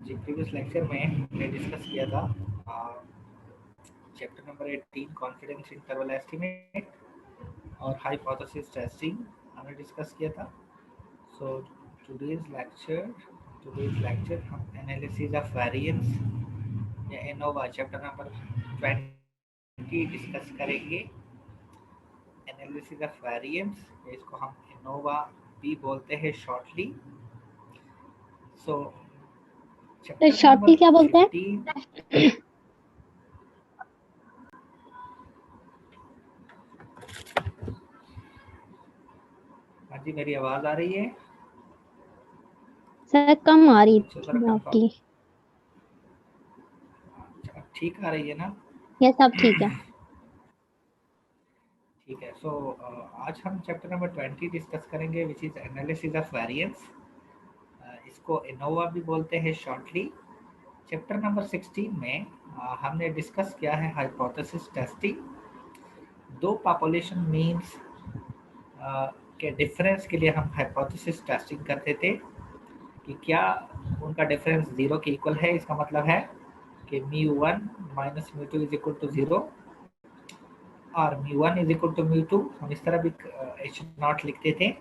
जी previous lecture में हमने discuss किया था chapter number 18 confidence interval estimate और हाइपोथेसिस टेस्टिंग हमने डिस्कस किया था। सो टुडेज लेक्चर हम एनालिसिस ऑफ वेरिएंस या एनोवा चैप्टर नंबर 20 डिस्कस करेंगे। एनालिसिस ऑफ वेरिएंस इसको हम एनोवा भी बोलते हैं शॉर्टली। सो तो शॉर्टली क्या बोलते हैं? हाँ जी, मेरी आवाज आ रही है? सर कम आ रही थी आपकी। ठीक आ रही है ना? यस, अब ठीक है। ठीक है। सो आज हम चैप्टर नंबर 20 डिस्कस करेंगे which is analysis of variance. इसको एनोवा भी बोलते हैं शॉर्टली। चैप्टर नंबर 16 में हमने डिस्कस किया है हाइपोथेसिस टेस्टिंग। दो पॉपुलेशन मीन्स के डिफरेंस के लिए हम हाइपोथेसिस टेस्टिंग करते थे कि क्या उनका डिफरेंस जीरो के इक्वल है। इसका मतलब है कि μ1 minus μ2 is equal to zero और μ1 इज इक्वल टू μ2। हम इस तरह भी H0 लिखते थे।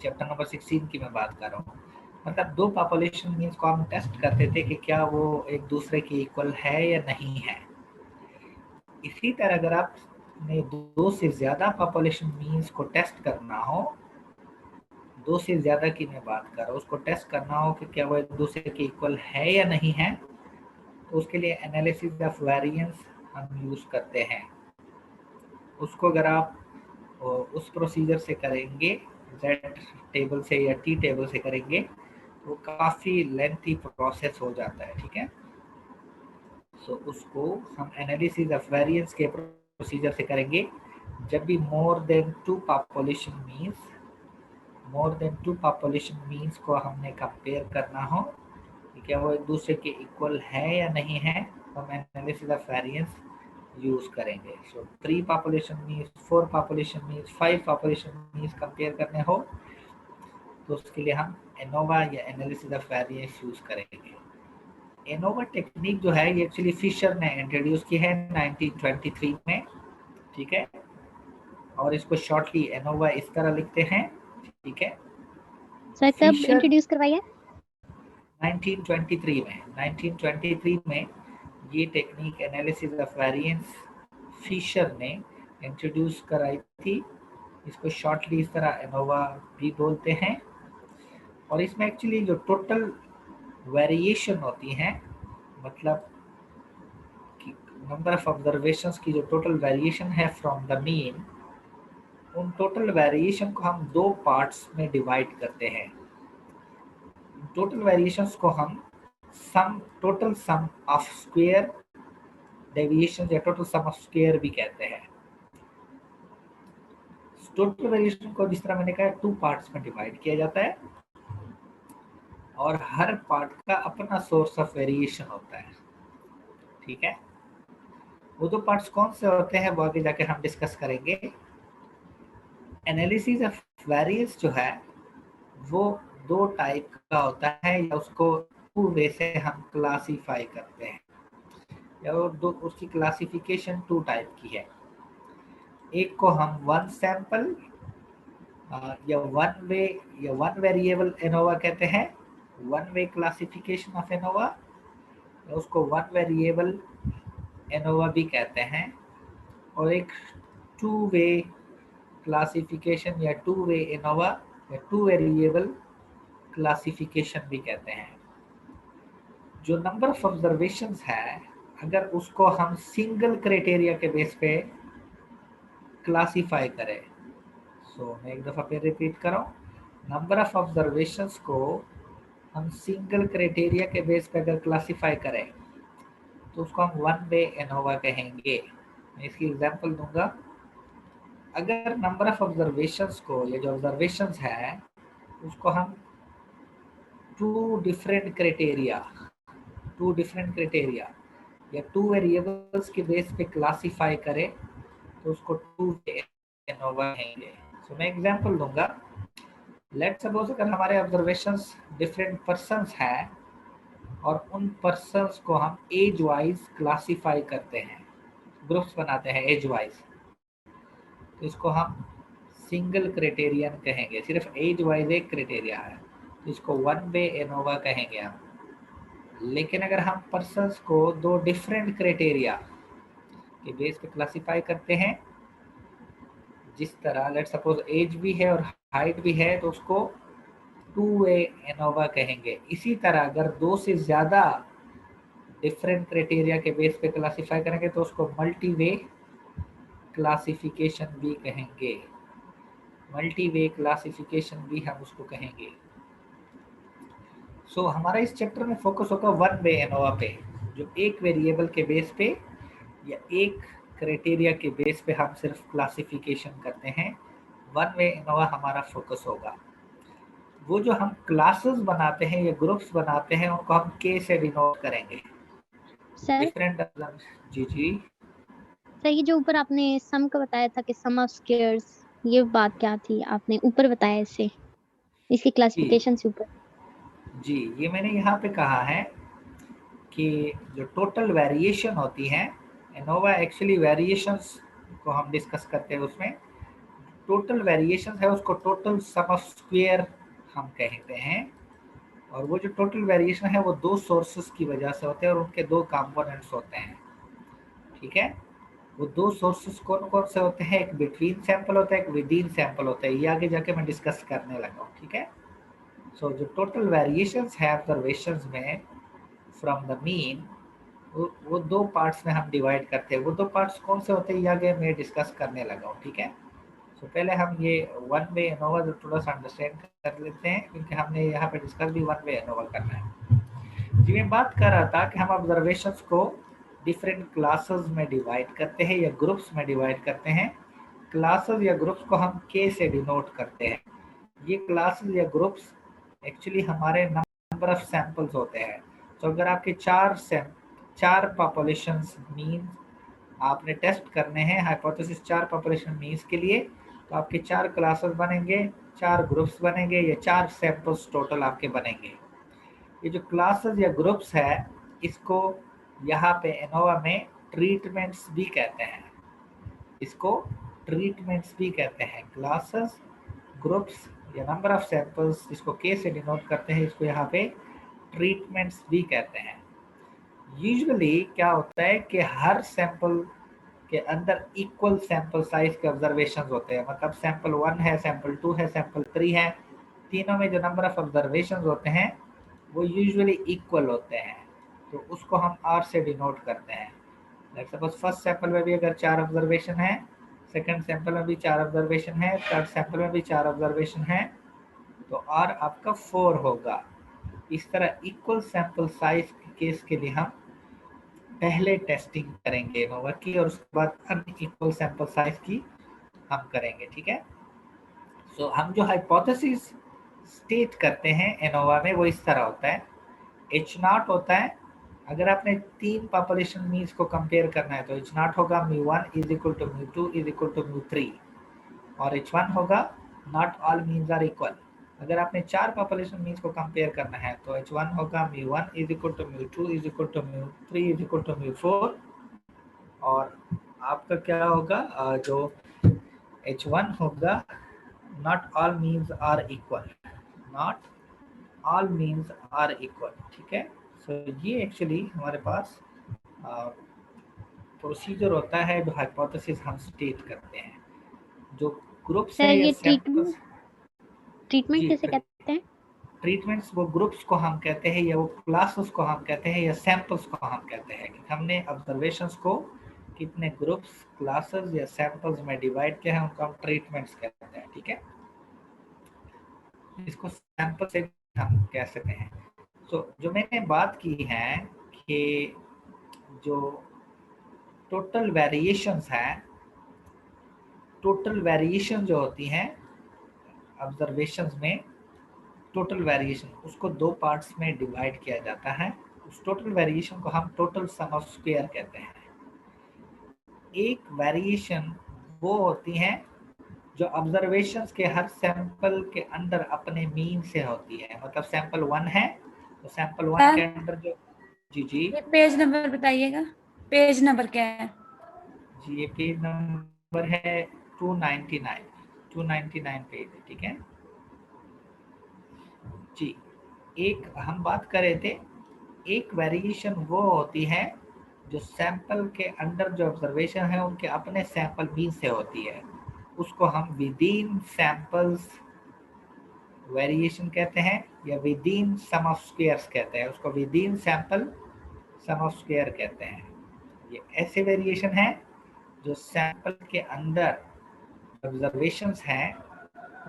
चैप्टर नंबर 16 की मैं बात कर रहा हूँ। मतलब दो पॉपुलेशन मीन्स को हम टेस्ट करते थे कि क्या वो एक दूसरे के इक्वल है या नहीं है। इसी तरह अगर आपने दो से ज्यादा पॉपुलेशन मीन्स को टेस्ट करना हो, दो से ज्यादा की मैं बात कर रहा हूँ, उसको टेस्ट करना हो कि क्या वो एक दूसरे के इक्वल है या नहीं है, तो उसके लिए एनालिसिस ऑफ वेरिएंस हम यूज करते हैं। उसको अगर आप उस प्रोसीजर से करेंगे, Z टेबल से या T टेबल से करेंगे, तो काफ़ी लेंथी प्रोसेस हो जाता है। ठीक है। सो उसको हम एनालिसिस ऑफ वेरिएंस के प्रोसीजर से करेंगे जब भी more than two population means को हमने कंपेयर करना हो कि क्या वो एक दूसरे के इक्वल है या नहीं है, तो हम एनालिसिस ऑफ वेरिएंस यूज करेंगे। सो 3 population means, 4 population means, 5 population means compare करने हो तो उसके लिए हम एनोवा या एनालिसिस ऑफ वेरिएंस यूज करेंगे। एनोवा टेक्निक जो है ये एक्चुअली फिशर ने इंट्रोड्यूस की है 1923 में। ठीक है। और इसको शॉर्टली एनोवा इस तरह लिखते हैं। ठीक है। सर कब फिशर इंट्रोड्यूस करवाया? 1923 में ये technique analysis of variance Fisher ने इंट्रोड्यूस कराई थी। इसको शॉर्टली इस तरह एनोवा भी बोलते हैं। और इसमें एक्चुअली जो टोटल वेरिएशन होती हैं, मतलब कि नंबर ऑफ ऑब्जर्वेशंस की जो टोटल वेरिएशन है फ्रॉम द मीन, उन टोटल वेरिएशन को हम दो पार्ट्स में डिवाइड करते हैं। टोटल वेरिएशंस को हम total sum of square deviation या टोटल सम ऑफ स्क्वायर भी कहते हैं। टोटल वेरिएशन को जिस तरह मैंने कहा 2 पार्ट्स में डिवाइड किया जाता है और हर पार्ट का अपना सोर्स ऑफ वेरिएशन होता है। ठीक है। वो दो पार्ट्स कौन से होते हैं वो आगे जाके हम डिस्कस करेंगे। एनालिसिस ऑफ वेरिएंस जो है वो दो टाइप का होता है, या उसको 2 वे से हम क्लासीफाई करते हैं, या वो उसकी क्लासिफिकेशन 2 टाइप की है। एक को हम वन सैंपल या वन वेरिएबल एनोवा कहते हैं, one way classification of ANOVA, या उसको वन वेरिएबल एनोवा भी कहते हैं। और एक 2 वे क्लासिफिकेशन या 2 वे एनोवा या 2 वेरिएबल क्लासिफिकेशन भी कहते हैं। जो नंबर ऑफ ऑब्जर्वेशंस है, अगर उसको हम सिंगल क्राइटेरिया के बेस पे क्लासिफाई करें, मैं एक दफ़ा फिर रिपीट कर रहा हूँ, नंबर ऑफ ऑब्जर्वेशंस को हम सिंगल क्राइटेरिया के बेस पे अगर क्लासिफाई करें तो उसको हम वन वे एनोवा कहेंगे। मैं इसकी एग्जांपल दूंगा। अगर नंबर ऑफ ऑब्जर्वेशंस को, ये जो ऑब्जर्वेशंस है उसको हम टू डिफरेंट क्राइटेरिया या 2 वेरिएबल्स के बेस पे क्लासिफाई करें तो उसको 2 वे एनोवा कहेंगे। मैं एग्जांपल दूंगा। लेट्स सपोज अगर हमारे ऑब्जर्वेशंस डिफरेंट पर्संस हैं और उन पर्सन्स को हम एज वाइज क्लासीफाई करते हैं, ग्रुप्स बनाते हैं एज वाइज। तो इसको हम सिंगल क्राइटेरियन कहेंगे, सिर्फ एज वाइज एक क्राइटेरिया है, तो इसको वन वे एनोवा कहेंगे हम। लेकिन अगर हम पर्सन्स को दो डिफरेंट क्राइटेरिया के बेस पे क्लासीफाई करते हैं, जिस तरह लेट सपोज एज भी है और हाइट भी है, तो उसको टू वे एनोवा कहेंगे। इसी तरह अगर दो से ज्यादा डिफरेंट क्राइटेरिया के बेस पे क्लासीफाई करेंगे तो उसको मल्टी वे क्लासिफिकेशन भी कहेंगे। मल्टी वे क्लासिफिकेशन भी हम उसको कहेंगे। सो हमारा इस चैप्टर में फोकस होगा वन वे एनोवा पे, जो एक वेरिएबल के बेस पे या एक क्राइटेरिया के बेस पे हम सिर्फ क्लासिफिकेशन करते हैं। वन वे एनोवा हमारा फोकस होगा। वो जो हम क्लासेस बनाते हैं या ग्रुप्स बनाते हैं, उनको हम के से डिनोट करेंगे। Sir different. जी जी। सर, ये जो ऊपर आपने सम का बताया था कि सम ऑफ स्क्वायर्स, ये बात क्या थी? आपने ऊपर बताया इसे, इसी जी क्लासिफिकेशन से ऊपर। जी, ये मैंने यहाँ पे कहा है कि जो टोटल वेरिएशन होती है, एनोवा एक्चुअली वेरिएशंस को हम डिस्कस करते हैं। उसमें टोटल वेरिएशन है उसको टोटल सम ऑफ स्क्वायर हम कहते हैं। और वो जो टोटल वेरिएशन है वो दो सोर्सेस की वजह से होते हैं और उनके दो कंपोनेंट्स होते हैं। ठीक है, वो दो सोर्सेस कौन कौन से होते हैं? एक बिटवीन सैंपल होता है, एक विद इन सैंपल होता है। ये आगे जाके मैं डिस्कस करने लगा हूँ। ठीक है, सो जो टोटल वेरिएशंस है ऑब्जर्वेशंस में फ्रॉम द मीन, वो दो पार्ट्स में हम डिवाइड करते हैं। वो दो पार्ट्स कौन से होते हैं ये आगे मैं डिस्कस करने लगा हूँ। ठीक है, तो पहले हम ये वन वे एनोवा जो थोड़ा सा अंडरस्टैंड कर लेते हैं, क्योंकि हमने यहाँ पे डिस्कस भी वन वे एनोवा करना है। जी, मैं बात कर रहा था कि हम ऑब्जर्वेशंस को डिफरेंट क्लासेस में डिवाइड करते हैं या ग्रुप्स में डिवाइड करते हैं। क्लासेस या ग्रुप्स को हम के से डिनोट करते हैं। ये क्लासेस या ग्रुप्स एक्चुअली हमारे नंबर ऑफ सैंपल्स होते हैं। तो अगर आपके चार पॉपुलेशन मीन आपने टेस्ट करने हैं, हाइपोथेसिस चार पॉपुलेशन मीन्स के लिए, तो आपके चार क्लासेस बनेंगे, चार ग्रुप्स बनेंगे, या चार सैंपल्स टोटल आपके बनेंगे। ये जो क्लासेस या ग्रुप्स है, इसको यहाँ पे एनोवा में ट्रीटमेंट्स भी कहते हैं। इसको ट्रीटमेंट्स भी कहते हैं। क्लासेस, ग्रुप्स या नंबर ऑफ सैंपल्स, इसको के से डिनोट करते हैं, इसको यहाँ पे ट्रीटमेंट्स भी कहते हैं। यूजुअली क्या होता है कि हर सैंपल के अंदर इक्वल सैंपल साइज के ऑब्जर्वेशन होते हैं। मतलब सैंपल 1 है, सैंपल 2 है, सैंपल 3 है, तीनों में जो नंबर ऑफ ऑब्जर्वेशन होते हैं वो यूजुअली इक्वल होते हैं। तो उसको हम आर से डिनोट करते हैं। लेट्स सपोज फर्स्ट सैंपल में भी अगर 4 ऑब्जर्वेशन है, सेकंड सैंपल में भी 4 ऑब्जर्वेशन है, थर्ड सैंपल में भी 4 ऑब्जर्वेशन है, तो आर आपका 4 होगा। इस तरह इक्वल सैंपल साइज के केस के लिए हम पहले टेस्टिंग करेंगे एनोवा की, और उसके बाद अनइक्वल सैंपल साइज की हम करेंगे। ठीक है, सो हम जो हाइपोथेसिस स्टेट करते हैं एनोवा में वो इस तरह होता है। एच नॉट होता है, अगर आपने तीन पॉपुलेशन मीन्स को कंपेयर करना है तो एच नॉट होगा μ1 is equal to μ2 is equal to μ3, और H1 होगा not all means are equal. अगर आपने चार पॉपुलेशन मीन्स को कंपेयर करना है तो H1 होगा μ1 is equal to μ2 is equal to μ3 is equal to μ4, और आपका क्या होगा जो H1 होगा not all means are equal, not all means are equal. ठीक है, सो ये एक्चुअली हमारे पास प्रोसीजर होता है जो हाइपोथेसिस हम स्टेट करते हैं। जो ग्रुप्स सर, है या ये सैंपल्स। ट्रीटमेंट जी, किसे कहते हैं? ट्रीटमेंट्स वो ग्रुप्स को हम कहते हैं, या वो क्लासेस को हम कहते हैं, या सैंपल्स को हम कहते हैं कि हमने ऑब्जर्वेशंस को कितने ग्रुप्स, क्लासेस या सैंपल्स में डिवाइड किया है, उनको हम ट्रीटमेंट्स कहते हैं। ठीक है, इसको सैंपल से हम कह सकते हैं। तो जो मैंने बात की है कि जो टोटल वेरिएशंस है, टोटल वेरिएशन जो होती हैं ऑब्जर्वेशंस में, टोटल वेरिएशन उसको दो पार्ट्स में डिवाइड किया जाता है। उस टोटल वेरिएशन को हम टोटल सम ऑफ स्क्वायर कहते हैं। एक वेरिएशन वो होती है जो ऑब्जर्वेशंस के हर सैंपल के अंदर अपने मीन से होती है। मतलब सैंपल 1 है, तो सैंपल 1 के अंदर जो जी जी ये पेज नंबर बताइएगा, पेज नंबर क्या है? जी, ये पेज नंबर है 299, 299 पेज है, ठीक है जी। एक हम बात कर रहे थे, एक वेरिएशन वो होती है जो सैंपल के अंदर जो ऑब्जर्वेशन है उनके अपने सैंपल मीन से होती है, उसको हम विद इन सैंपल्स वेरिएशन कहते हैं, या within sum of squares कहते हैं, उसको within sample sum of square कहते हैं। ये ऐसे वेरिएशन है जो सैंपल के अंदर ऑब्जर्वेशंस हैं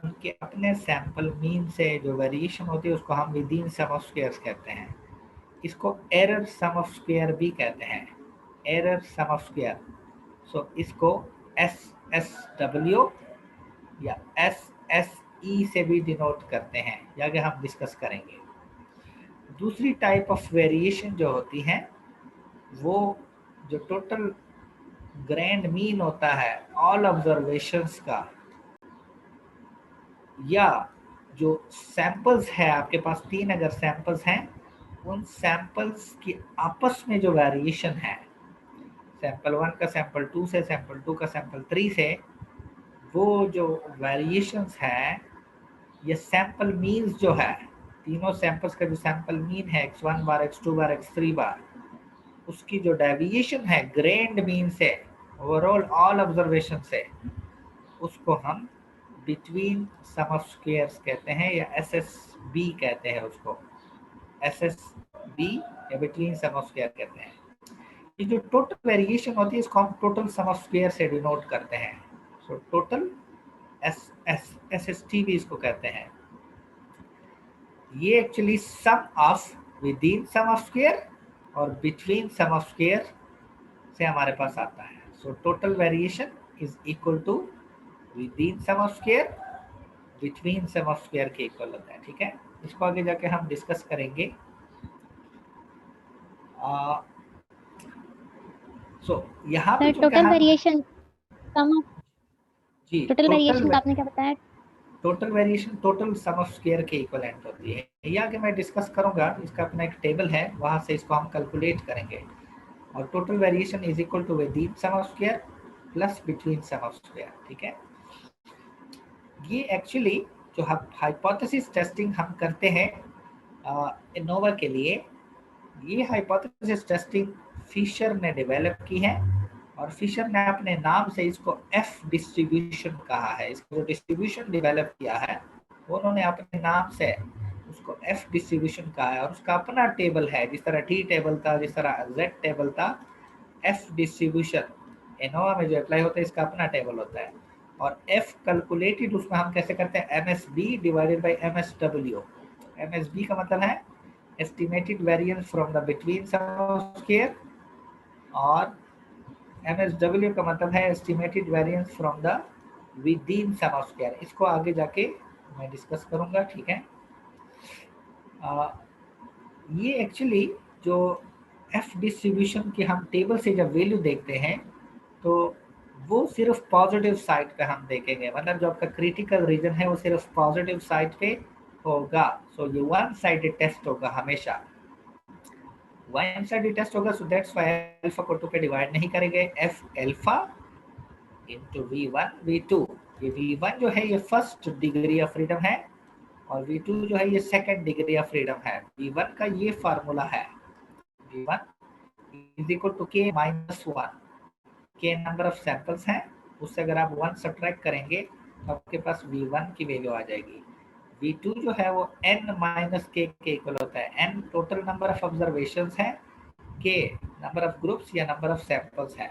उनके अपने सैंपल मीन से जो वेरिएशन होती है उसको हम within sum of squares कहते हैं। इसको एरर सम ऑफ स्क्वायर भी कहते हैं, एरर सम ऑफ स्क्वायर। सो इसको SSW या SSE से भी डिनोट करते हैं, ये आगे हम डिस्कस करेंगे। दूसरी टाइप ऑफ वेरिएशन जो होती है वो जो टोटल ग्रैंड मीन होता है ऑल ऑब्जर्वेशंस का, या जो सैंपल्स है आपके पास 3 अगर सैंपल्स हैं, उन सैंपल्स की आपस में जो वेरिएशन है, सैंपल 1 का सैंपल 2 से, सैंपल 2 का सैंपल 3 से, वो जो वेरिएशंस है, ये सैंपल मीन्स जो है, तीनों सैंपल्स का जो सैंपल मीन है x1 बार, x2 बार, x3 बार, उसकी जो डेविएशन है ग्रैंड मीन से, ओवरऑल ऑल ऑब्जर्वेशन से, उसको हम बिटवीन सम ऑफ स्क्वायर्स कहते हैं, या SSB कहते हैं उसको, SSB या बिटवीन सम ऑफ स्क्वायर कहते हैं। ये जो टोटल वेरिएशन होती है इसको हम टोटल सम ऑफ स्क्वायर से डिनोट करते हैं। सो टोटल SST भी इसको कहते हैं। ये actually sum of within sum of square और बिटवीन सम ऑफ स्क्वायर से हमारे पास आता है। So total variation is equal to within sum of square between sum of square के इक्वल होता है, ठीक है। इसको आगे जाके हम डिस्कस करेंगे। सो यहाँ पे सर जो टोटल कहा वेरिएशन सम जी, टोटल वेरिएशन का आपने क्या बताया? Total variation total sum of square के इक्विवेलेंट होती है। ये आगे मैं डिस्कस करूंगा, इसका अपना एक टेबल है, वहां से इसको हम कैलकुलेट करेंगे। और total variation is equal to within sum of square plus between sum of square, ठीक है। ये एक्चुअली जो हम हाइपोथेसिस टेस्टिंग हम करते हैं इनोवा के लिए, ये हाइपोथेसिस टेस्टिंग फिशर ने डेवलप की है, और फिशर ने अपने नाम से इसको एफ डिस्ट्रीब्यूशन कहा है। इसको जो डिस्ट्रीब्यूशन डेवलप किया है वो उन्होंने अपने नाम से उसको एफ डिस्ट्रीब्यूशन कहा है, और उसका अपना टेबल है। जिस तरह टी टेबल था, जिस तरह जेड टेबल था, एफ डिस्ट्रीब्यूशन इनोवा में जो अप्लाई होता है इसका अपना टेबल होता है। और एफ कैलकुलेटेड उसमें हम कैसे करते हैं, MSB divided by MSW। MSB का मतलब है estimated variance from the between sum of square, और MSW का मतलब है estimated variance from the within sum of square. इसको आगे जाके मैं डिस्कस करूंगा, ठीक है। ये एक्चुअली जो एफ डिस्ट्रीब्यूशन की हम टेबल से जब वैल्यू देखते हैं तो वो सिर्फ पॉजिटिव साइड पे हम देखेंगे, मतलब जो आपका क्रिटिकल रीजन है वो सिर्फ पॉजिटिव साइड पे होगा। सो ये वन साइडेड टेस्ट होगा हमेशा, वन साइडेड टेस्ट होगा। सो दैट्स व्हाई अल्फा को 2 पे डिवाइड नहीं करेंगे, F alpha into V1 V2। ये V1 जो है ये फर्स्ट डिग्री ऑफ फ्रीडम है, और V2 जो है ये सेकंड डिग्री ऑफ फ्रीडम है। V1 का ये फार्मूला है, V1 is equal to K minus 1। K number of samples हैं, उससे अगर आप 1 सब्ट्रैक्ट करेंगे तो आपके पास V1 की वैल्यू आ जाएगी। V2 जो है वो N माइनस K के इक्वल होता है। N total number of observations है, K नंबर ऑफ ग्रुप्स या नंबर ऑफ सैंपल्स है।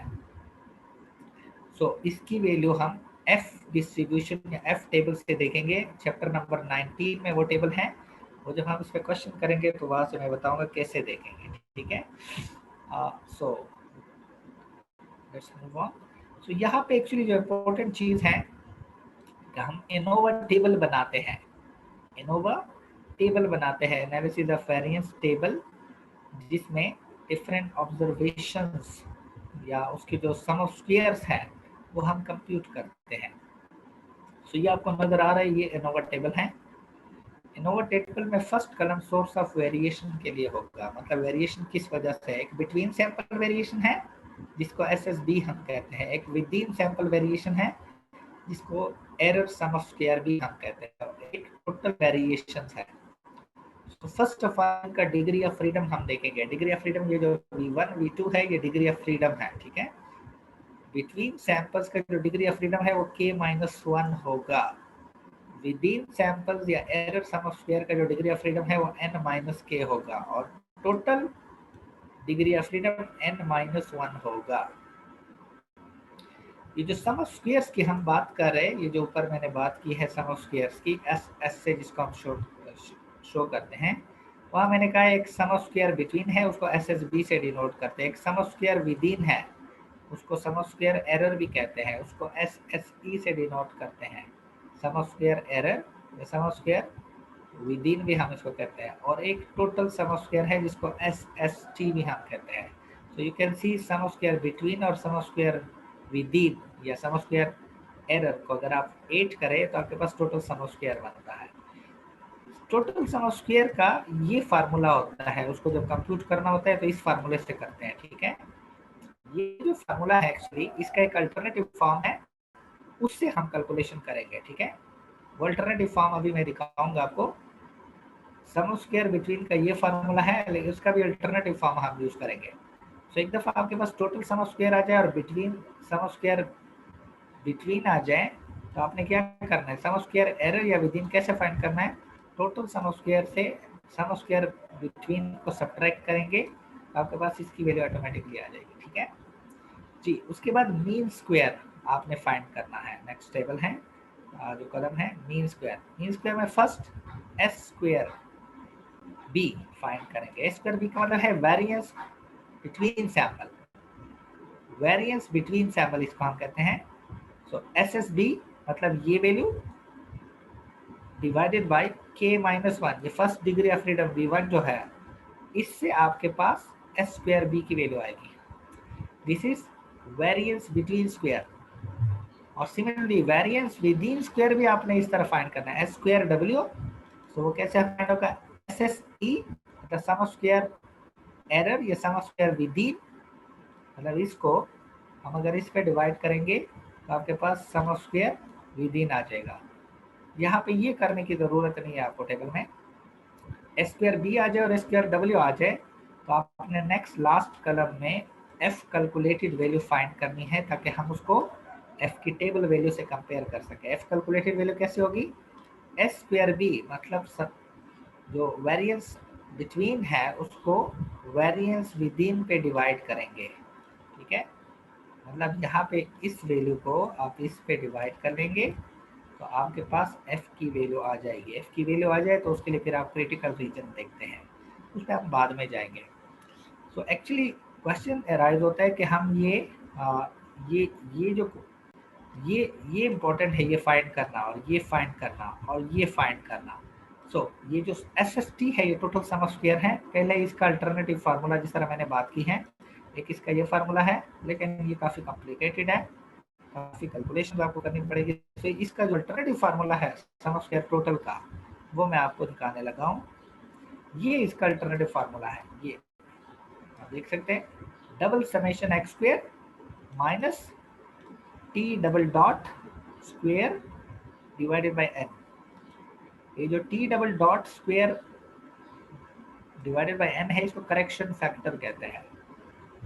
सो इसकी वैल्यू हम F डिस्ट्रीब्यूशन या F टेबल से देखेंगे। चैप्टर नंबर 19 में वो टेबल है, वो जब हम इस पर क्वेश्चन करेंगे तो वहां से मैं बताऊंगा कैसे देखेंगे, ठीक है। So let's move on. So यहाँ पे एक्चुअली जो इम्पोर्टेंट चीज है कि हम इनोवा टेबल बनाते हैं, इनोवा टेबल बनाते हैं, एनालिसिस ऑफ वेरिएंस टेबल, जिसमें डिफरेंट ऑब्जर्वेशंस या उसके जो सम ऑफ स्क्वायर्स हैं वो हम कंप्यूट करते हैं। सो ये आपको नजर आ रहा है, ये इनोवा टेबल है। इनोवा टेबल में first column source of variation के लिए होगा, मतलब वेरिएशन किस वजह से, एक बिटवीन सैंपल वेरिएशन है जिसको एसएसबी हम कहते हैं, एक विद इन सैंपल वेरिएशन है जिसको एरर सम ऑफ स्क्वायर भी हम कहते हैं, एक टोटल वेरिएशंस है। तो फर्स्ट ऑफ ऑल का डिग्री ऑफ फ्रीडम हम देखेंगे। डिग्री ऑफ फ्रीडम ये जो V1 V2 है ये डिग्री ऑफ फ्रीडम है, ठीक है। बिटवीन सैंपल्स का जो डिग्री ऑफ फ्रीडम है वो k-1 होगा। विद इन सैंपल्स या एरर सम ऑफ स्क्वायर का जो डिग्री ऑफ फ्रीडम है वो n-k होगा और total degree of freedom n-1 होगा। ये जो सम ऑफ स्क्वायर्स की हम बात कर रहे हैं, ये जो ऊपर मैंने बात की है सम ऑफ स्क्वायर्स की, एस से जिसको हम शो करते हैं, वहाँ मैंने कहा एक सम ऑफ स्क्वायर बिटवीन है उसको एस एस बी से डिनोट करते हैं, एक सम ऑफ स्क्वायर विद इन है उसको सम ऑफ स्क्वायर एरर भी कहते हैं, उसको एस एस ई से डिनोट करते हैं। सम ऑफ स्क्वायर एरर या sum of square with in भी हम इसको कहते हैं, और एक टोटल सम ऑफ स्क्वायर है जिसको एस एस टी भी हम कहते हैं। So you can see sum of square between और sum of square within या सम ऑफ स्क्वायर एरर को अगर आप 8 करें तो आपके पास टोटल सम ऑफ स्क्वायर बनता है। टोटल सम ऑफ स्क्वायर का ये फार्मूला होता है, उसको जब कंप्यूट करना होता है तो इस फार्मूले से करते हैं, ठीक है। ये जो फार्मूला है एक्चुअली इसका एक अल्टरनेटिव फॉर्म है, उससे हम कैलकुलेशन करेंगे, ठीक है। वो अल्टरनेटिव फॉर्म अभी मैं दिखाऊंगा आपको। सम ऑफ स्क्वायर बिटवीन का ये फार्मूला है, लेकिन उसका भी अल्टरनेटिव फॉर्म हम यूज करेंगे। तो एक दफा आपके पास टोटल सम ऑफ स्क्वायर आ जाए और between sum of square between आ जाए तो आपने क्या करना है, सम ऑफ स्क्वायर एरर या विद इन कैसे फाइंड करना है, टोटल सम ऑफ स्क्वायर से सम ऑफ स्क्वायर बिटवीन को सब्ट्रैक्ट करेंगे तो आपके पास इसकी वैल्यू ऑटोमेटिकली आ जाएगी, ठीक है जी। उसके बाद मीन स्क्वायर आपने फाइंड करना है। नेक्स्ट टेबल है जो कॉलम है मीन स्क्वायर। मीन स्क्वायर में first S square B find करेंगे। एस स्क्वायर बी का मतलब है variance between sample, variance between sample इसको हम कहते हैं। सो एस एस बी मतलब ये वैल्यू डिवाइडेड बाय k-1, ये first degree of freedom V1 जो है, इससे आपके पास एस स्क्वायर बी की वैल्यू आएगी। This is variance between square. और similarly variance within square भी आपने इस तरह फाइंड करना है, एस स्क्वायर डब्ल्यू। सो वो कैसे फाइंड होगा, S S E the sum of square error या sum of square within, मतलब इसको हम अगर इस पे डिवाइड करेंगे तो आपके पास सम ऑफ स्क्वायर विद इन आ जाएगा। यहाँ पे ये करने की जरूरत नहीं है आपको, टेबल में एस स्क्वायर बी आ जाए और एस स्क्वायर डब्ल्यू आ जाए तो आपने नेक्स्ट लास्ट कॉलम में एफ कैलकुलेटेड वैल्यू फाइंड करनी है ताकि हम उसको एफ की टेबल वैल्यू से कंपेयर कर सके। एफ कैलकुलेटेड वैल्यू कैसे होगी, एस स्क्वायर बी मतलब जो वेरिएंस बिटवीन है उसको वेरिएंस विद इन पे डिवाइड करेंगे, ठीक है। मतलब यहाँ पे इस वैल्यू को आप इस पे डिवाइड कर लेंगे तो आपके पास f की वैल्यू आ जाएगी। f की वैल्यू आ जाए तो उसके लिए फिर आप क्रिटिकल रीजन देखते हैं, उस पर हम बाद में जाएंगे। सो एक्चुअली क्वेश्चन अराइज होता है कि हम ये जो ये इम्पोर्टेंट है, ये फाइंड करना और ये फाइंड करना और ये फाइंड करना। सो ये जो SST है ये टोटल सम ऑफ स्क्वायर है। पहले इसका अल्टरनेटिव फार्मूला जिस तरह मैंने बात की है, एक इसका ये फार्मूला है लेकिन ये काफ़ी कॉम्प्लिकेटेड है, काफ़ी कैलकुलेशन आपको करनी पड़ेगी। तो इसका जो अल्टरनेटिव फार्मूला है सम ऑफ स्क्वायर टोटल का, वो मैं आपको दिखाने लगा हूँ। ये इसका अल्टरनेटिव फार्मूला है, ये आप देख सकते हैं, double summation X square minus T double dot square divided by N. ये जो T double dot square divided by N है इसको करेक्शन फैक्टर कहते हैं।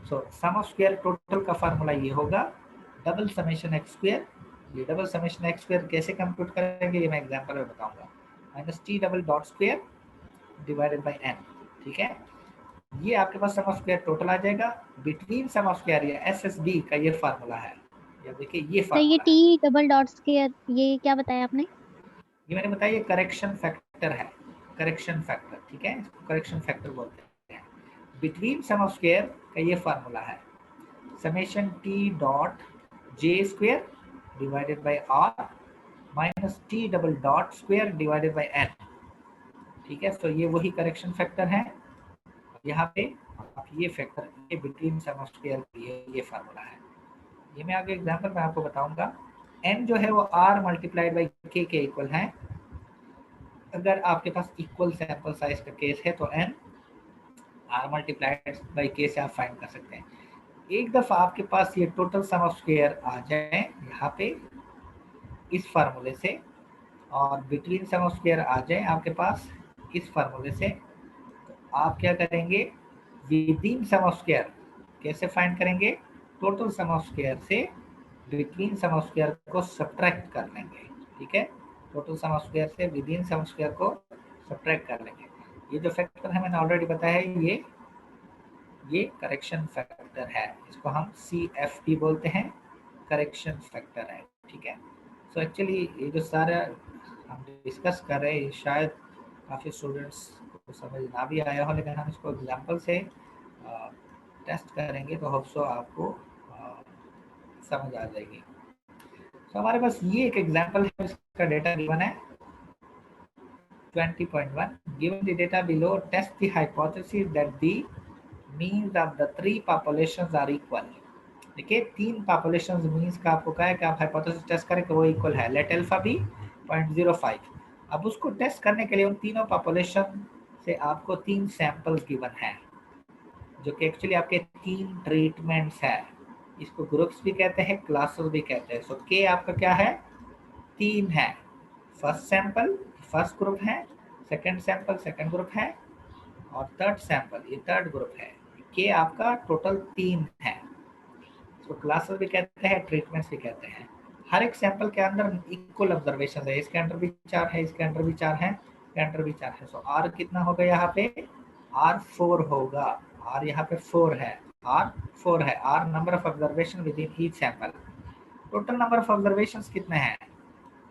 So sum of square total का फार्मूला ये होगा डबल समेशन एक्स स्क्वायर। ये डबल समेशन एक्स स्क्वायर कैसे कंप्यूट करेंगे ये मैं एग्जांपल में बताऊंगा, minus T double dot square divided by N, ठीक है। ये आपके पास सम ऑफ स्क्वायर टोटल आ जाएगा। बिटवीन सम ऑफ स्क्वायर या एसएसबी का ये फार्मूला है, या देखिए ये तो ये फार्मूला टी डबल डॉट्स के ये क्या बताया आपने? ये मैंने बताया, ये करेक्शन फैक्टर है, करेक्शन फैक्टर, ठीक है, इसको करेक्शन फैक्टर बोलते हैं। बिटवीन सम ऑफ स्क्वायर का ये फार्मूला है summation T dot J square divided by R minus T double dot square divided by N, ठीक है। तो ये वही करेक्शन फैक्टर है। यहाँ पे आप ये फैक्टर ये बिटवीन सम ऑफ स्क्वायर ये फार्मूला है। ये मैं आगे एग्जांपल में आपको बताऊंगा। n जो है वो r मल्टीप्लाइड बाई k के इक्वल है। अगर आपके पास इक्वल सैंपल साइज का केस है तो n r multiplied by k से आप फाइंड कर सकते हैं। एक दफा आपके पास ये टोटल सम ऑफ स्क्वायर आ जाए यहाँ पे इस फार्मूले से, और बिटवीन सम ऑफ स्क्वायर आ जाए आपके पास इस फार्मूले से, तो आप क्या करेंगे, विदिन सम ऑफ स्क्वायर कैसे फाइंड करेंगे, टोटल सम ऑफ स्क्वायर से बिटवीन सम ऑफ स्क्वायर को सब्ट्रैक्ट कर लेंगे। ठीक है, टोटल सम ऑफ स्क्वायर से विदिन सम ऑफ स्क्वायर को सब्ट्रैक्ट कर लेंगे। ये जो फैक्टर है मैंने ऑलरेडी बताया है, ये करेक्शन फैक्टर है, इसको हम CFP बोलते हैं, करेक्शन फैक्टर है। ठीक है, सो एक्चुअली ये जो सारा हम डिस्कस कर रहे हैं शायद काफ़ी स्टूडेंट्स को समझ ना भी आया हो, लेकिन हम इसको एग्जांपल से टेस्ट करेंगे तो होप सो आपको समझ आ जाएगी। तो हमारे पास ये एक एग्जांपल है, इसका डेटा गिवन है 20.1. Given the data below, test the hypothesis that the means of the three populations are equal. देखिए, तीन पॉपुलेशंस मींस का आपको कहा है कि आप हाइपोथेसिस टेस्ट करें कि वो इक्वल है, लेट अल्फा बी 0.05। अब उसको टेस्ट करने के लिए उन तीनों पॉपुलेशन से आपको तीन सैंपल्स गिवन है, जो कि एक्चुअली आपके तीन ट्रीटमेंट्स है। इसको ग्रुप्स भी कहते हैं, क्लासेस भी कहते हैं। सो के आपका क्या है, तीन है। फर्स्ट सैंपल फर्स्ट ग्रुप है, सेकंड सैंपल सेकंड ग्रुप है, और थर्ड सैंपल ये थर्ड ग्रुप है। के आपका टोटल तीन है। तो क्लासेस भी कहते हैं, ट्रीटमेंट्स भी कहते हैं। हर एक सैंपल के अंदर इक्वल ऑब्जर्वेशन है, इसके अंदर भी 4 है, इसके अंदर भी 4 है, इसके अंदर भी 4 है। सो आर कितना होगा यहाँ पे, आर 4 होगा। आर यहाँ पे 4 है, आर 4 है। R number of observation within each sample. Total number of observations कितने हैं,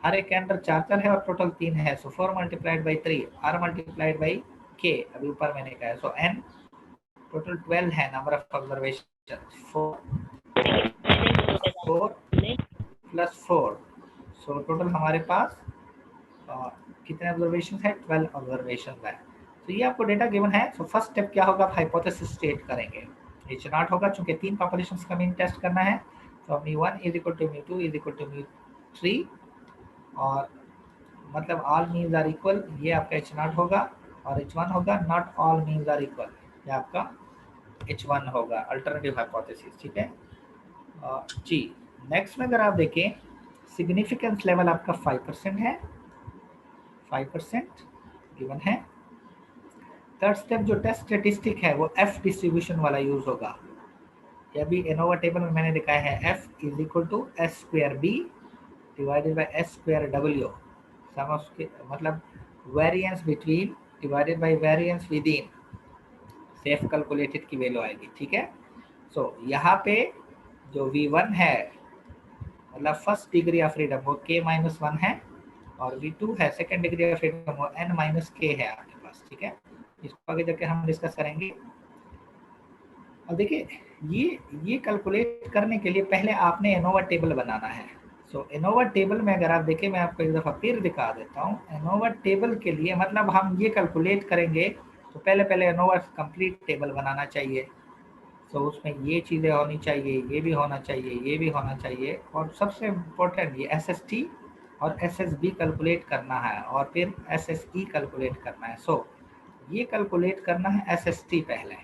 हर एक के अंदर 4 है और टोटल 3 है। So 4 multiplied by 3, R multiplied by K, अभी ऊपर मैंने कहा है। सो एन टोटल 12 है number of observation. 4 plus 4, so total हमारे पास कितने ऑब्जर्वेशन है, 12 ऑब्जर्वेशन है। तो ये आपको डेटा गिवन है। सो फर्स्ट स्टेप क्या होगा, आप हाइपोथेसिस स्टेट करेंगे। एच नॉट होगा, चूंकि तीन पॉपुलेशंस का मीन टेस्ट करना है। तो μ1 is equal to μ2 is equal to μ3, और मतलब ऑल मीन्स आर इक्वल, ये आपका एच नॉट होगा, और H1 होगा not all means are equal, ये आपका H1 होगा, अल्टरनेटिव हाइपोथेसिस। ठीक है जी। नेक्स्ट में अगर आप देखें, सिग्निफिकेंस लेवल आपका 5% है, 5% गिवन है। थर्ड स्टेप जो टेस्ट स्टेटिस्टिक है वो F डिस्ट्रीब्यूशन वाला यूज होगा। ये भी एनोवा टेबल में मैंने दिखाया है, F is equal to S square B divided by S square W, sum of मतलब variance between divided by variance within, सेफ कैलकुलेटेड की वैल्यू आएगी। ठीक है, सो यहाँ पे जो V1 है मतलब फर्स्ट डिग्री ऑफ फ्रीडम वो K-1 है, और V2 है सेकंड डिग्री ऑफ फ्रीडम वो N-K है आपके पास। ठीक है, इसको आगे जाके हम डिस्कस करेंगे। अब देखिए, ये कैलकुलेट करने के लिए पहले आपने एनोवा टेबल बनाना है। सो एनोवा टेबल में अगर आप देखें, मैं आपको एक दफ़ा फिर दिखा देता हूँ। एनोवा टेबल के लिए मतलब हम ये कैलकुलेट करेंगे तो पहले एनोवा कंप्लीट टेबल बनाना चाहिए। तो उसमें ये चीज़ें होनी चाहिए, ये भी होना चाहिए, ये भी होना चाहिए, और सबसे इम्पोर्टेंट ये SST और SSB कैलकुलेट करना है, और फिर SSE कैलकुलेट करना है। सो ये कैलकुलेट करना है SST पहले,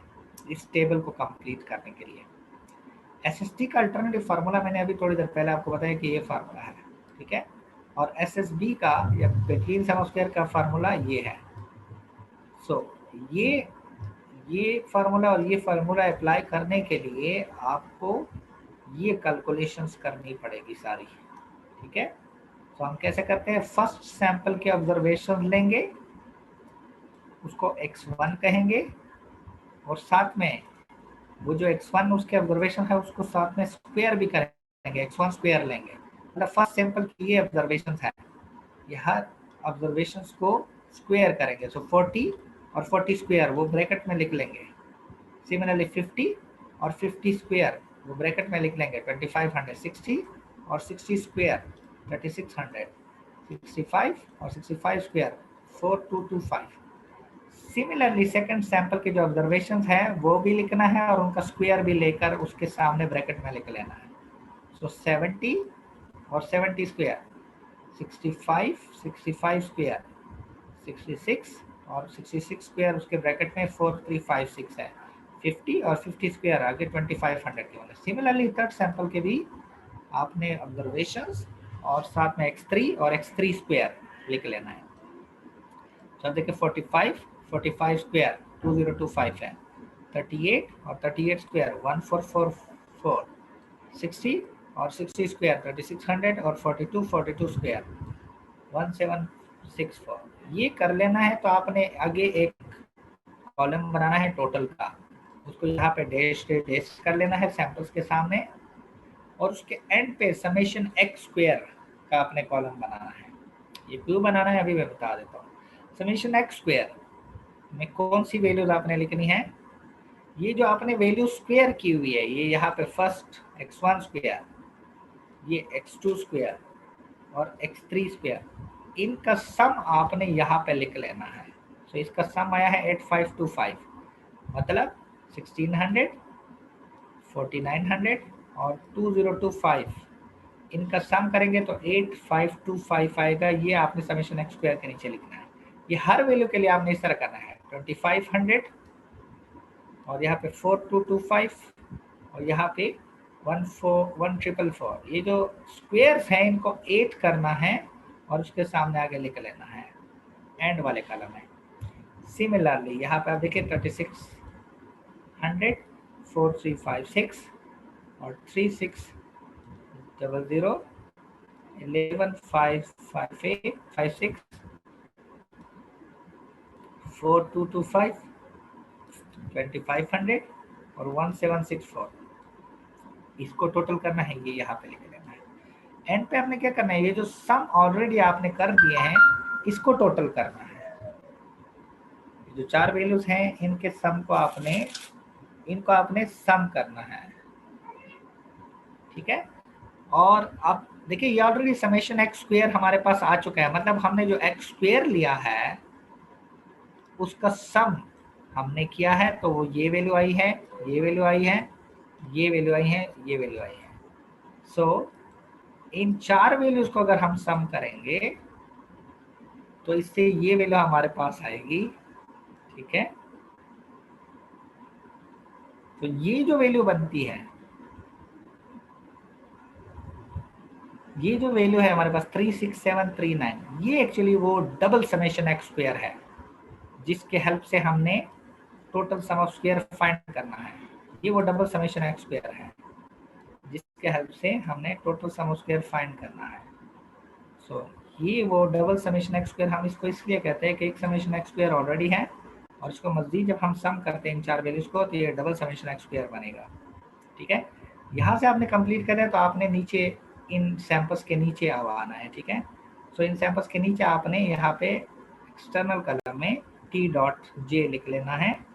इस टेबल को कंप्लीट करने के लिए। SST का अल्टरनेटिव फार्मूला मैंने अभी थोड़ी देर पहले आपको बताया कि ये फार्मूला है। ठीक है, और SSB का या बिटवीन सम स्क्वायर का फार्मूला ये है। सो ये फार्मूला और ये फार्मूला अप्लाई करने के लिए आपको ये कैलकुलेशंस करनी पड़ेगी सारी। ठीक है, तो हम कैसे करते हैं, फर्स्ट सैंपल के ऑब्जर्वेशन लेंगे, उसको x1 कहेंगे, और साथ में वो जो x1 उसके ऑब्जर्वेशन है उसको साथ में स्क्वायर भी करेंगे, x1 स्क्वायर लेंगे। मतलब फर्स्ट सैंपल की ये ऑब्जर्वेशन है, ये हर ऑब्जर्वेशन को स्क्वायर करेंगे। सो 40 और 40 स्क्वायर वो ब्रैकेट में लिख लेंगे। सिमिलरली 50 और 50 स्क्वायर वो ब्रैकेट में लिख लेंगे, 2500, 60 और 60 स्क्वायर 3600, 65 और 65 स्क्वायर 4225। सिमिलरली सेकंड सैंपल के जो ऑब्जर्वेशंस हैं वो भी लिखना है, और उनका स्क्वायर भी लेकर उसके सामने ब्रैकेट में लिख लेना है। सो 70 और 70 स्क्वायर 65, 65 स्क्वायर 66 और 66 स्क्वायर उसके ब्रैकेट में 4356 है, 50 और 50 स्क्वायर आगे 2500 के वाले। सिमिलरली थर्ड सैंपल के भी आपने ऑब्जर्वेशंस और साथ में x3 और x3 स्क्वायर लिख लेना है। तो देखिए 45 स्क्वायर 2025 है, 38 और 38 स्क्वायर 1444, 60 और 60 स्क्वायर 3600 और 42 स्क्वायर 1764। ये कर लेना है। तो आपने आगे एक कॉलम बनाना है टोटल का, उसको यहाँ पे डैश कर लेना है सैंपल्स के सामने, और उसके एंड पे समेशन एक्स स्क्वायर का आपने कॉलम बनाना है। ये क्यों बनाना है अभी मैं बता देता हूँ। समेशन एक्स स्क्वायर में कौन सी वैल्यूज आपने लिखनी है, ये जो आपने वैल्यू स्क्वायर की हुई है, ये यहाँ पे फर्स्ट x1 स्क्वायर, ये x2 स्क्वायर और x3 स्क्वायर, इनका सम आपने यहाँ पे लिख लेना है। तो इसका सम आया है 8525, मतलब 1600, 4900 और 2025, इनका सम करेंगे तो 8525 आएगा। ये आपने समेशन एक्स स्क्वायर के नीचे लिखना है। ये हर वैल्यू के लिए आपने इस तरह करना है, 2500 और यहाँ पे 4225 और यहाँ पे 1444। ये जो स्क्वायर्स हैं इनको 8 करना है और उसके सामने आगे लिख लेना है एंड वाले कॉलम में। सिमिलरली यहाँ पे आप देखिए 3600, 4356 और 3600, 11556, 4225, 2500 और 1764, इसको टोटल करना है। ये यहाँ पे लिख लेना है। एंड पे आपने क्या करना है, ये जो सम ऑलरेडी आपने कर दिए हैं इसको टोटल करना है। जो चार वैल्यूज हैं इनके सम को इनको आपने सम करना है, ठीक है। और अब देखिए ये ऑलरेडी समेशन एक्स स्क्वायर हमारे पास आ चुका है, मतलब हमने जो एक्स स्क्वायर लिया है उसका सम हमने किया है, तो वो ये वैल्यू आई है, ये वैल्यू आई है, ये वैल्यू आई है, ये वैल्यू आई है। सो इन चार वैल्यूज को अगर हम सम करेंगे तो इससे ये वैल्यू हमारे पास आएगी, ठीक है। तो ये जो वैल्यू बनती है, ये जो वैल्यू है हमारे पास 36739, ये एक्चुअली वो डबल समेशन एक्स स्क्वायर है जिसके हेल्प से हमने total sum of square find करना है। ये वो डबल समेशन एक्स स्क्वायर है जिसके हेल्प से हमने total sum of square find करना है। सो ये वो डबल समेशन एक्स स्क्वायर, हम इसको इसलिए कहते हैं कि एक समेशन एक्स स्क्वायर ऑलरेडी है और इसको मज़ीद जब हम सम करते हैं इन चार वैल्यूज को तो ये डबल समेशन एक्स स्क्वायर बनेगा, ठीक है। यहाँ से आपने कंप्लीट कर दिया तो आपने नीचे इन सैंपल्स के नीचे आना है, ठीक है। सो इन सैंपल्स के नीचे आपने यहाँ पे एक्सटर्नल कलम में T.J लिख लेना है।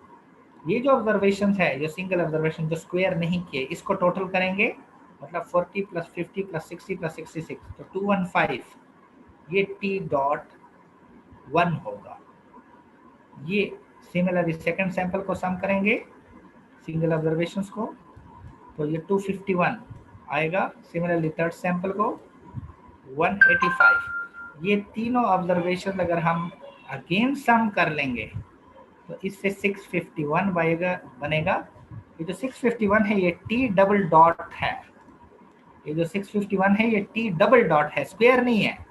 ये जो ऑब्जर्वेशन है, जो सिंगल ऑब्जर्वेशन जो स्क्वायर नहीं किए, इसको टोटल करेंगे, मतलब 40 + 50 + 60 + 66 तो 215, ये T.1 होगा। ये सिमिलरली सेकंड सैंपल को सम करेंगे सिंगल ऑब्जर्वेशंस को, तो ये 251 आएगा। सिमिलरली थर्ड सैंपल को 185। ये तीनों ऑब्जर्वेशन अगर हम अगेन सम कर लेंगे तो इससे 651 बनेगा। ये जो 651 है ये T डबल डॉट है, ये जो 651 है ये T डबल डॉट है, स्क्वायर नहीं है।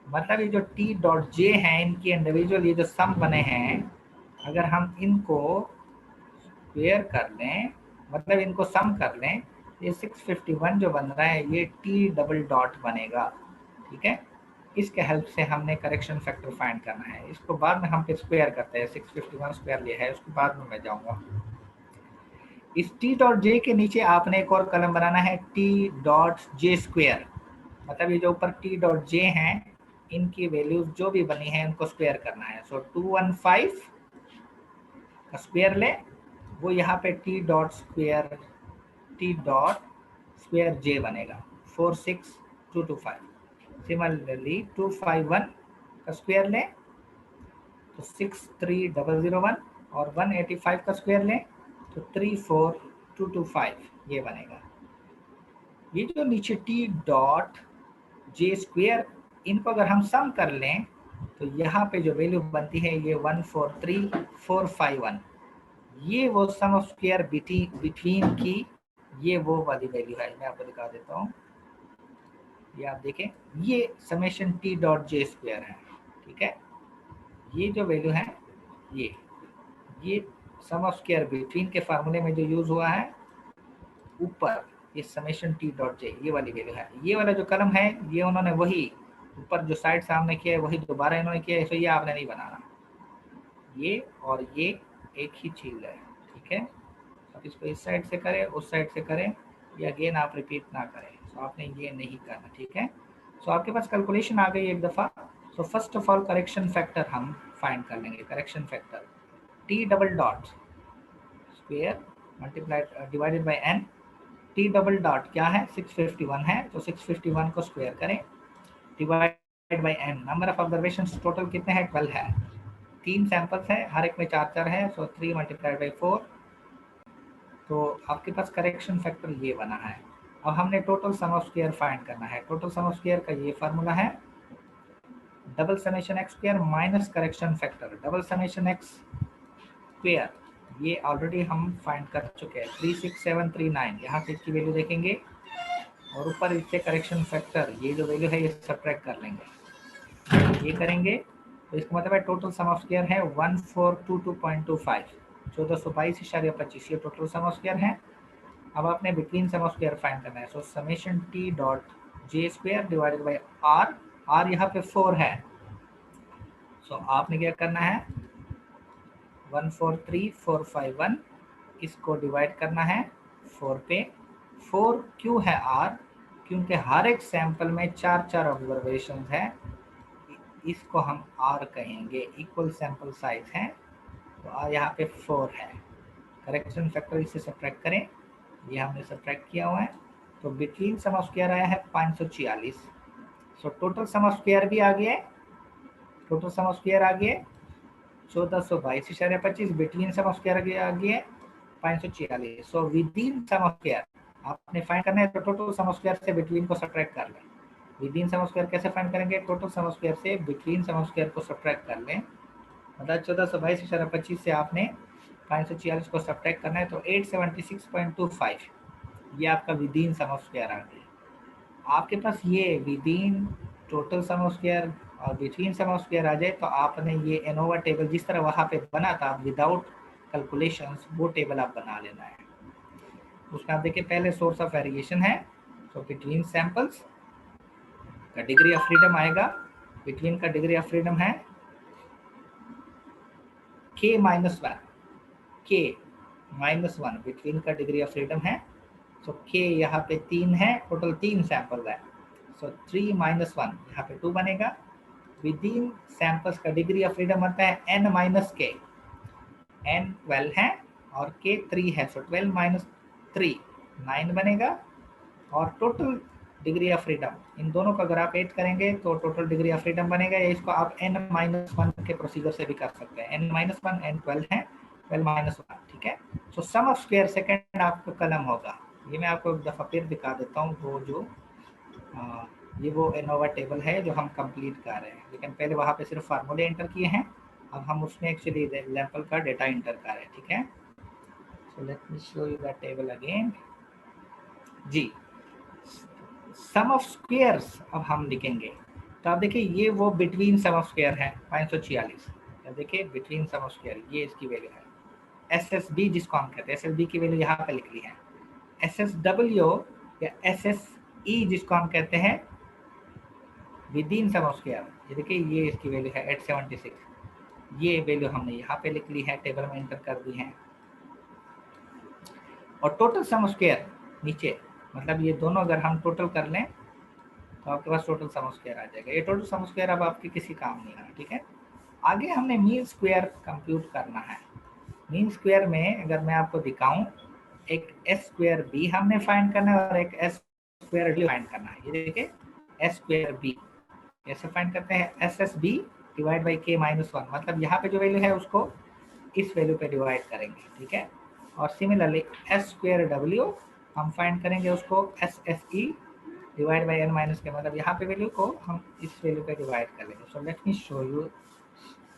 मतलब ये जो T.J है, इनकी इंडिविजुअल ये जो सम बने हैं, अगर हम इनको स्क्वायर कर लें, मतलब इनको सम कर लें, ये 651 जो बन रहा है ये T डबल डॉट बनेगा, ठीक है। इसके हेल्प से हमने करेक्शन फैक्टर फाइंड करना है। इसको बाद में हम फिर स्क्वायर करते हैं, 651 स्क्वायर लिया है उसके बाद में मैं जाऊंगा। इस T.J के नीचे आपने एक और कलम बनाना है T.J स्क्वायर, मतलब ये जो ऊपर T.J हैं इनकी वैल्यूज जो भी बनी है उनको स्क्वायर करना है। सो 215 का स्क्वायर ले, वो यहाँ पे T.स्क्वायर J बनेगा 46225। सिमिलरली 251 का स्क्वायर लें तो 63001 और 185 का स्क्वायर लें तो 34225 ये बनेगा। ये जो नीचे T.J स्क्वायर, इनको अगर हम सम कर लें तो यहाँ पे जो वैल्यू बनती है ये 143451, ये वो सम ऑफ स्क्वायर बिटवीन की ये वो वाली वैल्यू है। मैं आपको दिखा देता हूँ, ये आप देखें, ये summation T dot J square है, ठीक है। ये जो वैल्यू है ये सम ऑफ स्क्वायर बिटवीन के फार्मूले में जो यूज हुआ है, ऊपर ये समेशन टी डॉट जे ये वाली वैल्यू है। ये वाला जो कलम है ये उन्होंने वही ऊपर जो साइड सामने किया है वही दोबारा इन्होंने किया है, तो ये आपने नहीं बनाना। ये और ये एक ही चीज है, ठीक है। आप इसको इस साइड से करें, उस साइड से करें, ये अगेन आप रिपीट ना करें। सो आपने ये नहीं करना, ठीक है। सो आपके पास कैलकुलेशन आ गई एक दफ़ा। So first of all correction factor हम फाइंड कर लेंगे। Correction factor T double dot square multiplied divided by N. T double dot क्या है, 651 है, तो 651 को स्क्वायर करें divide by N. Number of observations total कितने हैं, 12 है। 3 सैंपल्स है, हर एक में 4 है, सो 3 मल्टीप्लाइड बाई 4। तो आपके पास करेक्शन फैक्टर ये बना है। अब हमने total sum of square find करना है। टोटल सम ऑफ स्क्वायर का ये फार्मूला है double summation X square minus correction factor. Double summation X square ये ऑलरेडी हम फाइंड कर चुके हैं, 36739। यहाँ से इसकी वैल्यू देखेंगे और ऊपर इससे करेक्शन फैक्टर ये जो वैल्यू है ये सब्ट्रैक्ट कर लेंगे। ये करेंगे तो इसका मतलब है टोटल सम ऑफ स्क्वायर है 1422.25, 1422.25 ये टोटल सम ऑफ स्क्वायर है। अब आपने between sum of square find करना है। So summation T dot J square divided by R. R यहाँ पे 4 है, सो आपने क्या करना है 143451 इसको डिवाइड करना है 4 पे। 4 क्यों है आर, क्योंकि हर एक सैंपल में 4 ऑब्जर्वेशन है, इसको हम आर कहेंगे, इक्वल सैंपल साइज है, तो आर यहाँ पे 4 है। करेक्शन फैक्टर इससे सब्ट्रैक्ट करें, ये हमने सब्ट्रैक्ट किया हुआ है, तो बिटवीन सम ऑफ स्क्वायर आया है 546। So total sum of square भी आ गया है, टोटल सम ऑफ स्क्वायर आ गया 1422.25, बिटवीन सम ऑफ स्क्वायर आ गया 546। So within sum of square आपने फाइंड करना है, तो टोटल सम ऑफ स्क्वायर से बिटवीन को सब्ट्रैक्ट कर लें। विदिन सम ऑफ स्क्वायर कैसे फाइंड करेंगे, टोटल सम ऑफ स्क्वायर से बिटवीन सम ऑफ स्क्वायर को सब्ट्रैक्ट कर लें। मतलब 1422.25 से आपने 546 को सब्ट्रैक्ट करना है, तो 876.25 ये आपका विदिन सम ऑफ स्क्वायर आ गया। आपके पास ये within total sum of square और बिटवीन सम ऑफ स्क्वायर आ जाए, तो आपने ये एनोवा टेबल जिस तरह वहाँ पे बना था विदाउट कैलकुलेशंस, वो टेबल आप बना लेना है। उसमें आप देखिए पहले सोर्स ऑफ वेरिएशन है, तो बिटवीन सैंपल्स का डिग्री ऑफ फ्रीडम आएगा। बिटवीन का डिग्री ऑफ फ्रीडम है k minus 1, k minus 1 between का डिग्री ऑफ फ्रीडम है। सो k यहाँ पे 3 है, टोटल 3 सैंपल है, सो 3 माइनस 1 यहाँ पे 2 बनेगा। विदिन सैंपल्स का डिग्री ऑफ फ्रीडम आता है n माइनस k, n 12 है और k 3 है, सो 12 माइनस 3 9 बनेगा। और टोटल डिग्री ऑफ फ्रीडम इन दोनों को अगर आप ऐड करेंगे तो टोटल डिग्री ऑफ फ्रीडम बनेगा। या इसको आप n माइनस 1 के प्रोसीजर से भी कर सकते हैं, n माइनस 1, n 12 है, 12 माइनस 1, ठीक है। सो सम ऑफ स्क्वायर सेकेंड आपका कलम होगा, ये मैं आपको एक दफ़ा फिर दिखा देता हूँ। वो जो ये वो एनोवा टेबल है जो हम कंप्लीट कर रहे हैं, लेकिन पहले वहाँ पे सिर्फ फार्मूले एंटर किए हैं, अब हम उसमें एक्चुअली एग्जाम्पल का डेटा एंटर कर रहे हैं, ठीक है। So let me show you the table again जी। सम ऑफ स्क्वायर्स अब हम लिखेंगे, तो आप देखिए ये वो बिटवीन सम ऑफ स्क्वायर है 546। अब देखिए बिटवीन सम ऑफ स्क्वायर ये इसकी वैल्यू है, SSB जिसको हम कहते हैं, SSB की वैल्यू यहाँ पे लिख ली है। SSW या SSE जिसको हम कहते हैं विदिन सम ऑफ स्क्वायर, ये देखिए ये इसकी वैल्यू है 876, ये वैल्यू हमने यहाँ पे लिख ली है, टेबल में एंटर कर दी है। और टोटल सम ऑफ स्क्वायर नीचे, मतलब ये दोनों अगर हम टोटल कर लें तो आपके पास टोटल सम ऑफ स्क्वायर आ जाएगा। ये टोटल सम ऑफ स्क्वायर अब आपके किसी काम नहीं आना, ठीक है। आगे हमने मीन स्क्वायर कंप्यूट करना है। मीन स्क्वायर में अगर मैं आपको दिखाऊं, एक एस स्क्वायर बी हमने फाइंड करना है और एक एस स्क्वायर डी फाइंड करना है। ये देखिए एस स्क्वायर बी कैसे फाइंड करते हैं, S S B divide by K minus 1, मतलब यहाँ पे जो वैल्यू है उसको इस वैल्यू पे डिवाइड करेंगे, ठीक है। और सिमिलरली एस स्क्वायर डब्ल्यू हम फाइंड करेंगे उसको S S E divide by n minus के, मतलब यहाँ पे वैल्यू को हम इस वैल्यू पे डिवाइड कर लेंगे। सो लेट मी शो यू,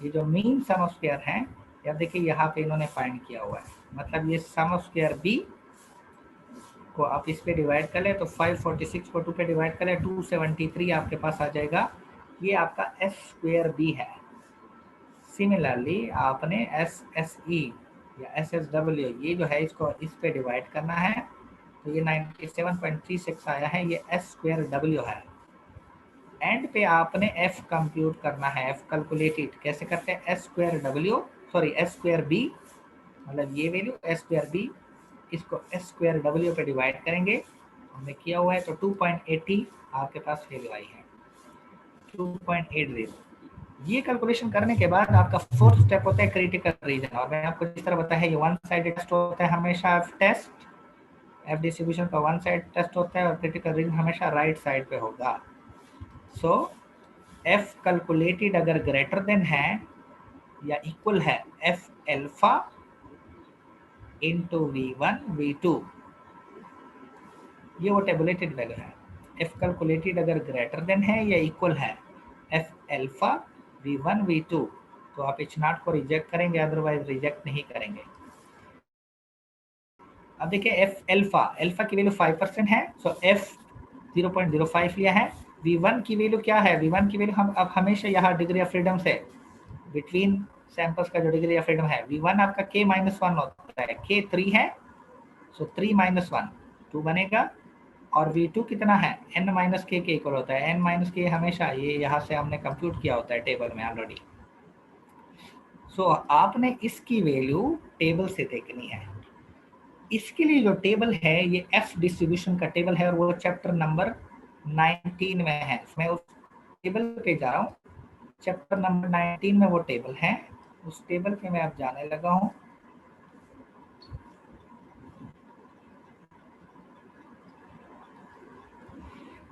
ये जो मीन सम ऑफ स्क्वायर है, या देखिए यहाँ पे इन्होंने फाइंड किया हुआ है, मतलब ये सम ऑफ स्क्वायर b को आप इस पे डिवाइड कर ले तो 546 को 2 पे डिवाइड कर ले 273 आपके पास आ जाएगा। ये आपका एस स्क्वायर बी है। सिमिलरली आपने एस एस ई या एस एस डब्ल्यू ये जो है इसको इस पे डिवाइड करना है, तो ये 97.36 आया है, ये एस स्क्वायर डब्ल्यू है। एंड पे आपने एफ कंप्यूट करना है, एफ कैलकुलेटेड कैसे करते हैं, S square W sorry S square B, मतलब ये वैल्यू एस स्क्वायर बी, इसको एस स्क्वायर डब्ल्यू पे डिवाइड करेंगे, हमने किया हुआ है, तो 2.80 आपके पास वैल्यू आई है, 2.80। ये कैलकुलेशन करने के बाद आपका फोर्थ स्टेप होता है क्रिटिकल रीजन, और मैंने आपको जिस तरह बताया है ये वन साइडेड टेस्ट होता है हमेशा, एफ टेस्ट, एफ डिस्ट्रीब्यूशन का वन साइड टेस्ट होता है, और क्रिटिकल रीजन हमेशा राइट साइड पे होगा। सो एफ कैलकुलेटेड अगर ग्रेटर देन है या इक्वल है F alpha into V1 V2, ये वो टेबुलेटेड वैल्यू है। एफ कैलकुलेटेड अगर ग्रेटर देन है या इक्वल है एफ एल्फा V1 V2, तो आप एच नॉट को रिजेक्ट करेंगे, अदरवाइज रिजेक्ट नहीं करेंगे। अब देखिए एफ एल्फा, एल्फा की वैल्यू 5% है, सो एफ 0.05 लिया है। V1 की वैल्यू क्या है, V1 की वैल्यू हम अब हमेशा यहाँ डिग्री ऑफ फ्रीडम से बिटवीन सैंपल्स का जो डिग्री ऑफ फ्रीडम है, V1 आपका k-1 होता है, k 3 है, सो 3 - 1 2 बनेगा, और V2 कितना है, n - k के इक्वल होता है, n - k हमेशा ये यहाँ से हमने कंप्यूट किया होता है टेबल में ऑलरेडी। सो आपने इसकी वैल्यू टेबल से देखनी है। इसके लिए जो टेबल है ये एफ डिस्ट्रीब्यूशन का टेबल है, और वो चैप्टर नंबर 19 में है। मैं उस टेबल पे जा रहा हूँ, चैप्टर नंबर 19 में वो टेबल है, उस टेबल पे मैं अब जाने लगा हूँ।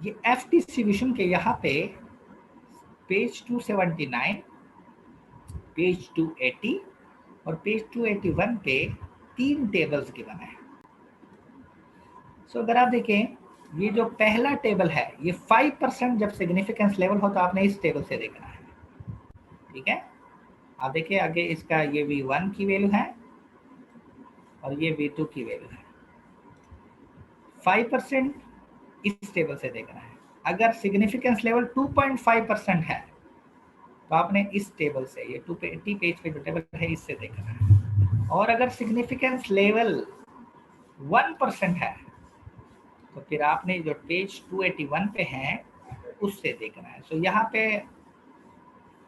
ये एफ डिस्ट्रीब्यूशन के यहाँ पे पेज 279, पेज 280 और पेज 281 पे 3 टेबल्स गिवन है। सो अगर आप देखें, ये जो पहला टेबल है ये 5% जब सिग्निफिकेंस लेवल हो तो आपने इस टेबल से देखना है, ठीक है। आप देखिए आगे इसका ये V1 की वैल्यू है और ये V2 की वैल्यू है, 5% इस टेबल से देखना है। अगर सिग्निफिकेंस लेवल 2.5% है तो आपने इस टेबल से, ये 280 पेज पे जो टेबल है इससे देखना है। और अगर सिग्निफिकेंस लेवल 1% है तो फिर आपने जो पेज 281 पे है उससे देखना है। सो यहाँ पे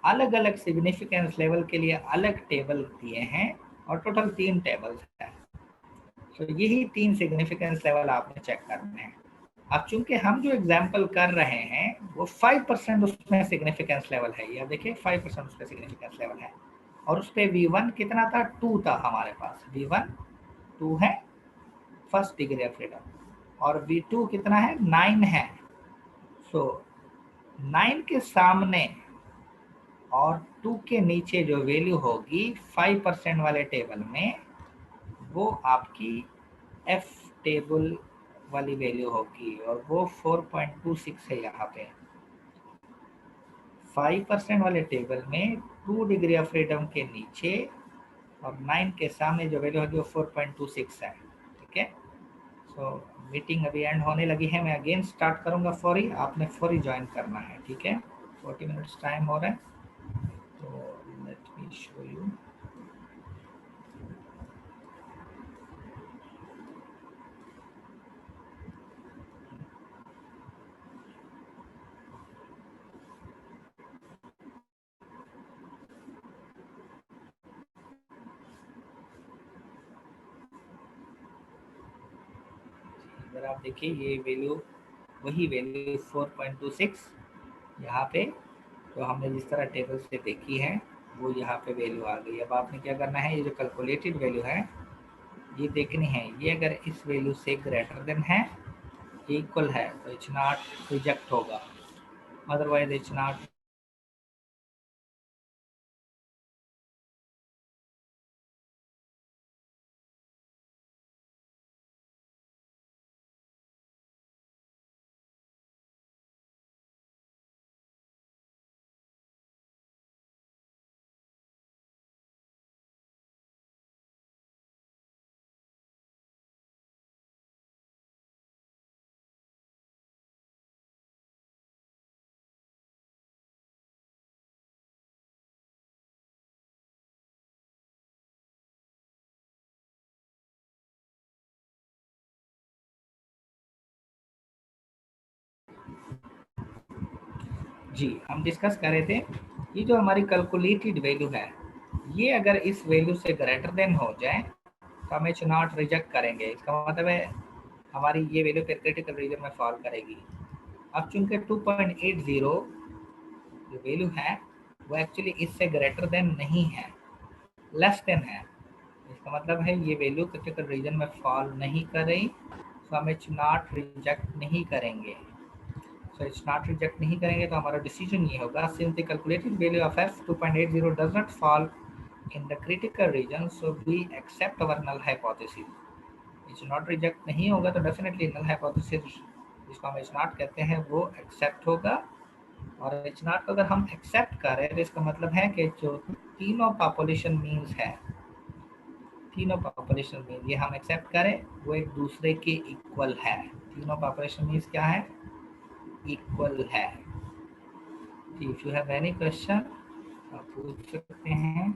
अलग अलग सिग्निफिकेंस लेवल के लिए अलग टेबल दिए हैं, और टोटल 3 टेबल्स हैं। सो यही 3 सिग्निफिकेंस लेवल आपने चेक करने हैं। अब चूंकि हम जो एग्जाम्पल कर रहे हैं वो 5% उसमें सिग्निफिकेंस लेवल है, ये देखिए 5% उसमें सिग्निफिकेंस लेवल है, और उस पर V1 कितना था, 2 था हमारे पास, V1 2 है फर्स्ट डिग्री ऑफ फ्रीडम, और V2 कितना है, 9 है। सो 9 के सामने और 2 के नीचे जो वैल्यू होगी 5% वाले टेबल में, वो आपकी एफ टेबल वाली वैल्यू होगी, और वो 4.26 है। यहाँ पे 5% वाले टेबल में 2 डिग्री ऑफ फ्रीडम के नीचे और 9 के सामने जो वैल्यू होगी वो 4.26 है, ठीक है। सो मीटिंग अभी एंड होने लगी है, मैं अगेन स्टार्ट करूंगा फौरी, आपने फौरी ज्वाइन करना है, ठीक है। 40 मिनट्स टाइम हो रहा है, तो लेट मी शो यू। अगर आप देखिए ये वैल्यू, वही वैल्यू 4.26 यहाँ पे, तो हमने जिस तरह टेबल से देखी है वो यहाँ पे वैल्यू आ गई। अब आपने क्या करना है, ये जो कैलकुलेटेड वैल्यू है ये देखनी है, ये अगर इस वैल्यू से ग्रेटर देन है, इक्वल है, तो इट्स नॉट रिजेक्ट होगा, अदरवाइज इट्स नॉट जी हम डिस्कस कर रहे थे, ये जो हमारी कैलकुलेटेड वैल्यू है, ये अगर इस वैल्यू से ग्रेटर देन हो जाए तो हम एच नॉट रिजेक्ट करेंगे। इसका मतलब है हमारी ये वैल्यू फिर क्रिटिकल रीजन में फॉल करेगी। अब चूंकि 2.80 जो वैल्यू है वो एक्चुअली इससे ग्रेटर देन नहीं है, लेस देन है। इसका मतलब है ये वैल्यू क्रिटिकल रीजन में फॉल नहीं कर रही, तो हम एच नॉट रिजेक्ट नहीं करेंगे। सो एच नॉट रिजेक्ट नहीं करेंगे तो हमारा डिसीजन ये होगा, since the calculated value of F 2.80 does not fall in the critical region, so we accept our null hypothesis. H naught reject नहीं होगा तो डेफिनेटली नल हाइपोथेसिस जिसको हम एच नॉट कहते हैं वो एक्सेप्ट होगा। और एच नॉट को अगर हम एक्सेप्ट करें तो इसका मतलब है कि जो तीनों पॉपुलेशन मीन्स है, तीनों पॉपुलेशन मीन ये हम एक्सेप्ट करें वो एक दूसरे के इक्वल है। तीनों पॉपुलेशन मीन्स क्या है? इक्वल है। If you have any question आप पूछ सकते हैं।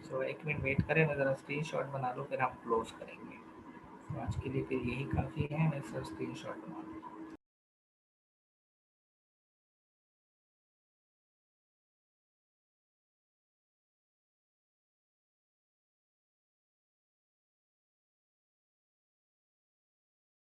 सो एक मिनट वेट करें, मैं ज़रा स्क्रीनशॉट बना लूँ फिर हम क्लोज करेंगे। तो आज के लिए फिर यही काफ़ी है, मैं सर स्क्रीनशॉट बना लूँ।